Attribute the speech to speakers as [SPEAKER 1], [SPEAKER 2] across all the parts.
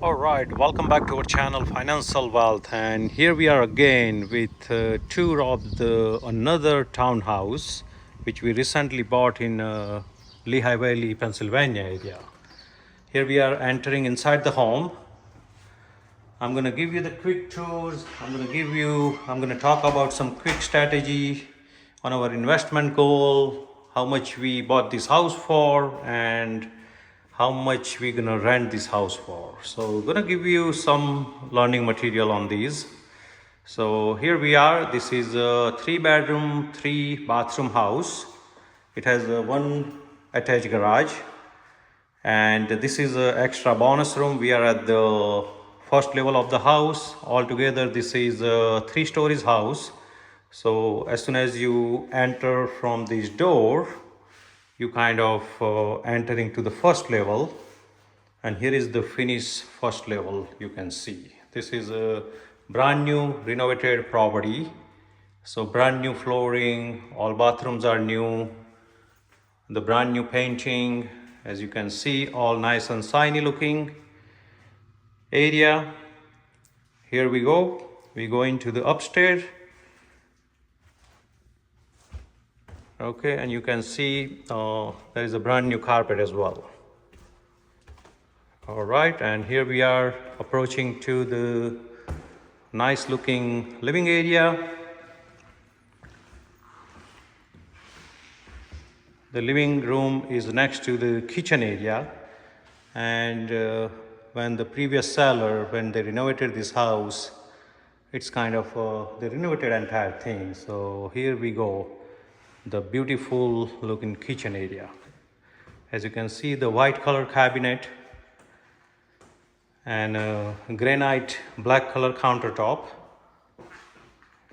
[SPEAKER 1] All right, welcome back to our channel Financial Wealth, and here we are again with a tour of the another townhouse which we recently bought in Lehigh Valley, Pennsylvania area. Here we are entering inside the home. I'm going to give you the quick tours. I'm going to talk about some quick strategy on our investment goal, how much we bought this house for, and how much we're going to rent this house for. So, going to give you some learning material on these. So, here we are. This is a 3 bedroom, 3 bathroom house. It has a one attached garage, and this is a extra bonus room. We are at the first level of the house. Altogether this is a 3 stories house. So as soon as you enter from this door, you kind of enter into the first level, and here is the finished first level. You can see this is a brand new renovated property. So brand new flooring, all bathrooms are new, the brand new painting, as you can see, all nice and shiny looking area. Here we go into the upstairs. Okay, and you can see there is a brand new carpet as well. All right, and here we are approaching to the nice looking living area. The living room is next to the kitchen area, and when the previous seller, when they renovated this house, it's kind of they renovated entire thing. So here we go, the beautiful looking kitchen area. As you can see, the white color cabinet and granite black color countertop.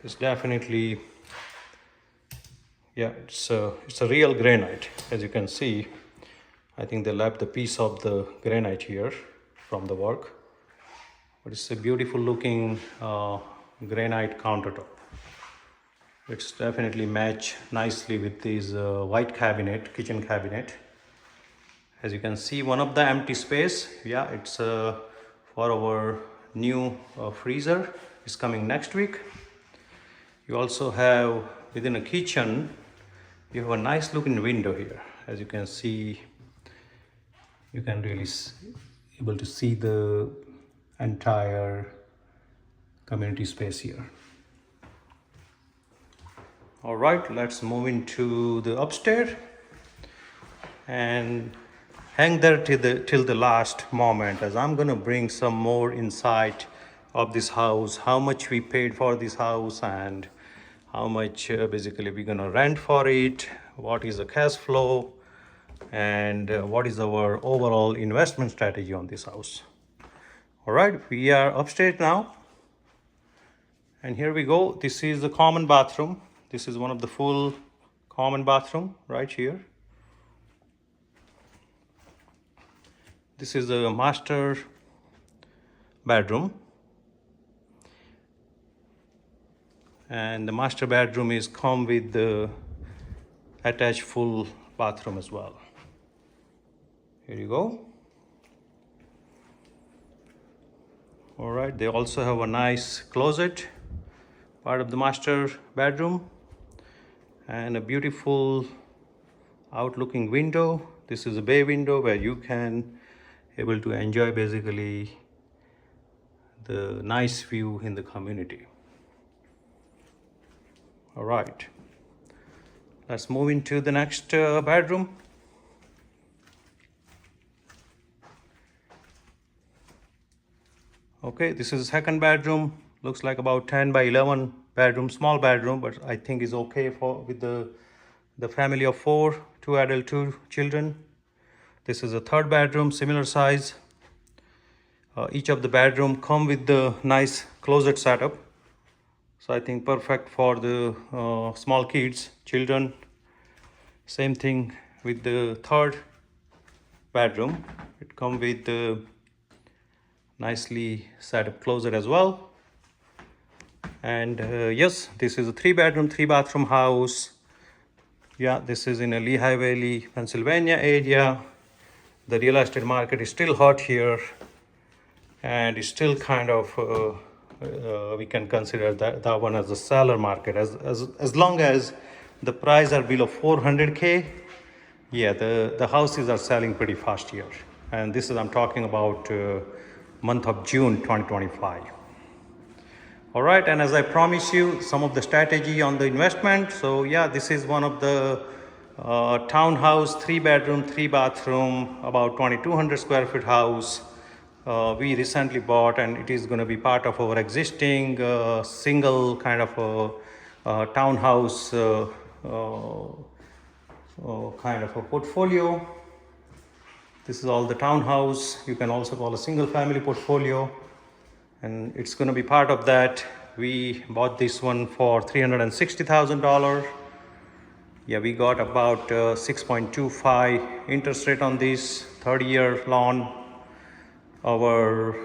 [SPEAKER 1] It's definitely, yeah, it's a real granite. As you can see, I think they left the piece of the granite here from the work, but it's a beautiful looking granite countertop. It's definitely match nicely with this white cabinet, kitchen cabinet. As you can see, one of the empty space, yeah, it's for our new freezer is coming next week. You also have within a kitchen, you have a nice looking window here. As you can see, you can really able to see the entire community space here. All right, let's move into the upstairs and hang there till the last moment, as I'm gonna bring some more insight of this house, how much we paid for this house, and how much basically we're gonna rent for it, what is the cash flow, and what is our overall investment strategy on this house. All right, we are upstairs now, and here we go. This is the common bathroom. This is one of the full common bathroom right here. This is a master bedroom, and the master bedroom is come with the attached full bathroom as well. Here you go. All right, they also have a nice closet, part of the master bedroom, and a beautiful outlooking window. This is a bay window where you can able to enjoy basically the nice view in the community. All right, let's move into the next bedroom. Okay, this is the second bedroom. Looks like about 10 by 11 bedroom, small bedroom, but I think is okay for with the family of 4, 2 adult, 2 children. This is a third bedroom, similar size. Each of the bedroom come with the nice closet setup. So I think perfect for the small kids, children. Same thing with the third bedroom. It come with the nicely set up closet as well. And yes, this is a 3 bedroom, 3 bathroom house. Yeah, this is in a Lehigh Valley, Pennsylvania area. The real estate market is still hot here. and it's still kind of we can consider that one as a seller market as long as the price are below 400K. Yeah, the houses are selling pretty fast here, and this is I'm talking about month of June 2025. All right, and as I promised you, some of the strategy on the investment. So yeah, this is one of the townhouse, 3 bedroom, 3 bathroom, about 2200 square feet house. We recently bought, and it is going to be part of our existing single kind of townhouse kind of a portfolio. This is all the townhouse. You can also call a single family portfolio, and it's going to be part of that. We bought this one for $360,000. Yeah, we got about 6.25 interest rate on this 30-year loan. Our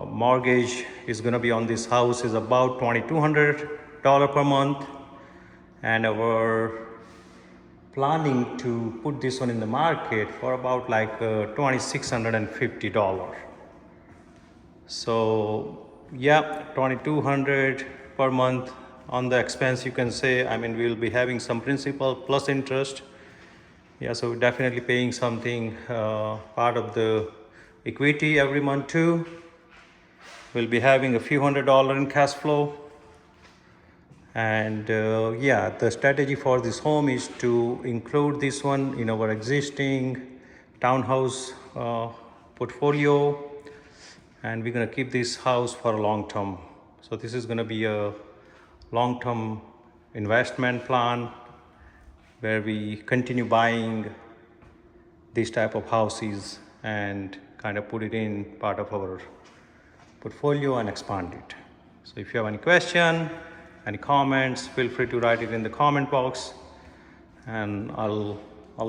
[SPEAKER 1] mortgage is going to be on this house is about $2,200 per month, and our planning to put this one in the market for about like $2,650. So yeah, 2,200 per month on the expense, you can say. I mean, we'll be having some principal plus interest. Yeah, so definitely paying something part of the equity every month too. We'll be having a few $100 in cash flow. And yeah, the strategy for this home is to include this one in our existing townhouse portfolio, and we're going to keep this house for a long term. So this is going to be a long term investment plan where we continue buying these type of houses and kind of put it in part of our portfolio and expand it. So if you have any question, any comments, feel free to write it in the comment box, and I'll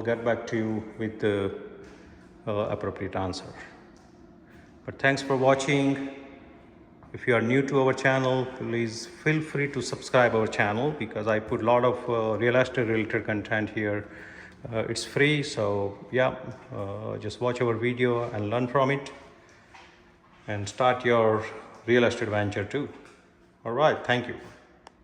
[SPEAKER 1] get back to you with the appropriate answer. But thanks for watching. If you are new to our channel, please feel free to subscribe our channel, because I put a lot of real estate related content here. It's free, so yeah, just watch our video and learn from it and start your real estate venture too. All right, thank you.